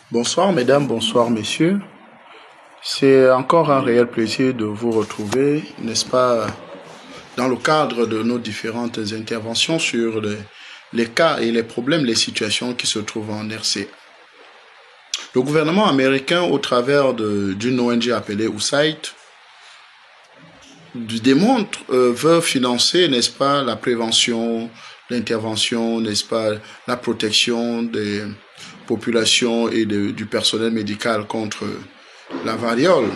Bonsoir mesdames, bonsoir messieurs. C'est encore un réel plaisir de vous retrouver, n'est-ce pas, dans le cadre de nos différentes interventions sur les cas et les problèmes, les situations qui se trouvent en RCA. Le gouvernement américain, au travers d'une ONG appelée USAID, veut financer, n'est-ce pas, la prévention, l'intervention, n'est-ce pas, la protection des populations et du personnel médical contre la variole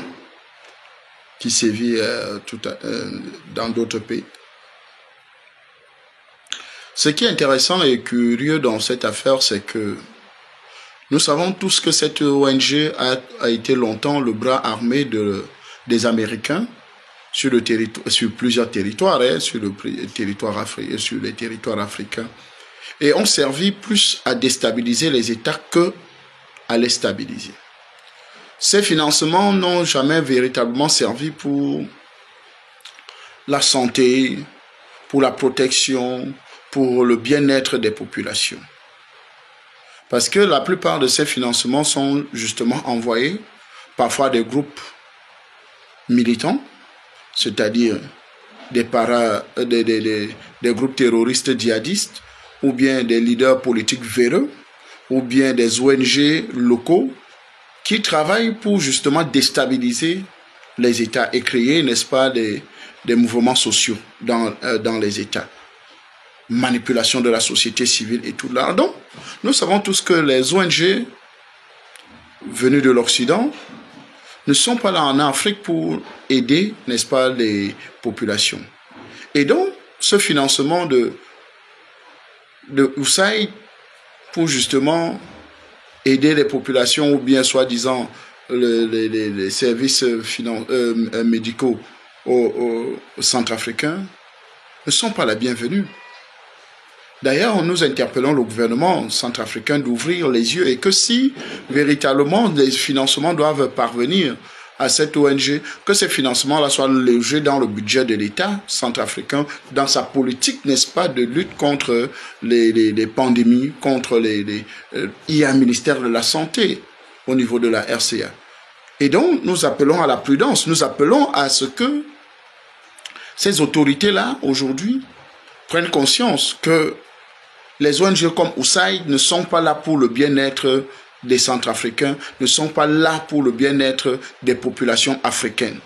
qui sévit dans d'autres pays. Ce qui est intéressant et curieux dans cette affaire, c'est que nous savons tous que cette ONG a été longtemps le bras armé des Américains sur plusieurs territoires, sur les territoires africains, et ont servi plus à déstabiliser les États que à les stabiliser. Ces financements n'ont jamais véritablement servi pour la santé, pour la protection, pour le bien-être des populations. Parce que la plupart de ces financements sont justement envoyés parfois des groupes militants, c'est-à-dire des groupes terroristes djihadistes, ou bien des leaders politiques véreux, ou bien des ONG locaux qui travaillent pour justement déstabiliser les États et créer, n'est-ce pas, des mouvements sociaux dans les États. Manipulation de la société civile et tout là. Donc, nous savons tous que les ONG venues de l'Occident ne sont pas là en Afrique pour aider, n'est-ce pas, les populations. Et donc, ce financement de USAID pour justement aider les populations ou bien soi-disant les services médicaux aux centrafricains ne sont pas la bienvenue. D'ailleurs, nous interpellons le gouvernement centrafricain d'ouvrir les yeux et que si véritablement les financements doivent parvenir à cette ONG, que ces financements-là soient logés dans le budget de l'État centrafricain, dans sa politique, n'est-ce pas, de lutte contre les pandémies, contre il y a un ministère de la Santé au niveau de la RCA. Et donc, nous appelons à la prudence, nous appelons à ce que ces autorités-là, aujourd'hui, prennent conscience que les ONG comme USAID ne sont pas là pour le bien-être des Centrafricains, ne sont pas là pour le bien-être des populations africaines.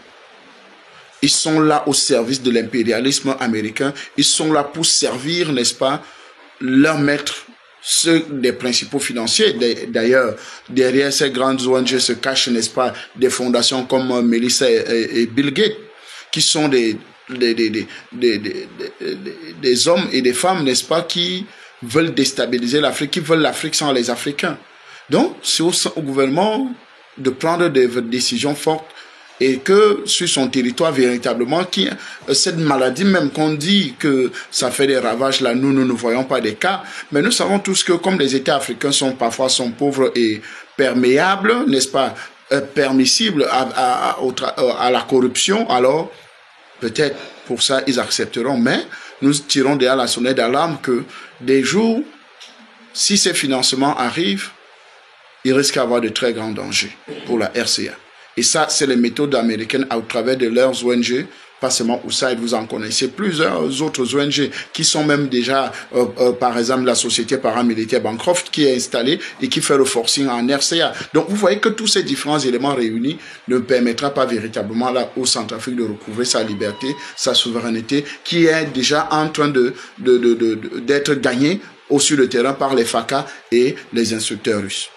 Ils sont là au service de l'impérialisme américain, ils sont là pour servir, n'est-ce pas, leurs maîtres, ceux des principaux financiers. D'ailleurs, derrière ces grandes ONG se cachent, n'est-ce pas, des fondations comme Melissa et Bill Gates, qui sont des hommes et des femmes, n'est-ce pas, qui veulent déstabiliser l'Afrique, qui veulent l'Afrique sans les Africains. Donc, c'est au gouvernement de prendre des décisions fortes et que sur son territoire, véritablement, cette maladie, même qu'on dit que ça fait des ravages là, nous ne voyons pas des cas, mais nous savons tous que comme les États africains sont pauvres et perméables, n'est-ce pas, permissibles à la corruption, alors peut-être pour ça ils accepteront, mais nous tirons derrière la sonnette d'alarme que des jours, si ces financements arrivent, il risque d'avoir de très grands dangers pour la RCA. Et ça, c'est les méthodes américaines au travers de leurs ONG, pas seulement USAID, vous en connaissez plusieurs autres ONG qui sont même déjà, par exemple, la société paramilitaire Bancroft qui est installée et qui fait le forcing en RCA. Donc, vous voyez que tous ces différents éléments réunis ne permettra pas véritablement là au Centrafrique de recouvrer sa liberté, sa souveraineté, qui est déjà en train d'être gagnée sur le terrain par les FACA et les instructeurs russes.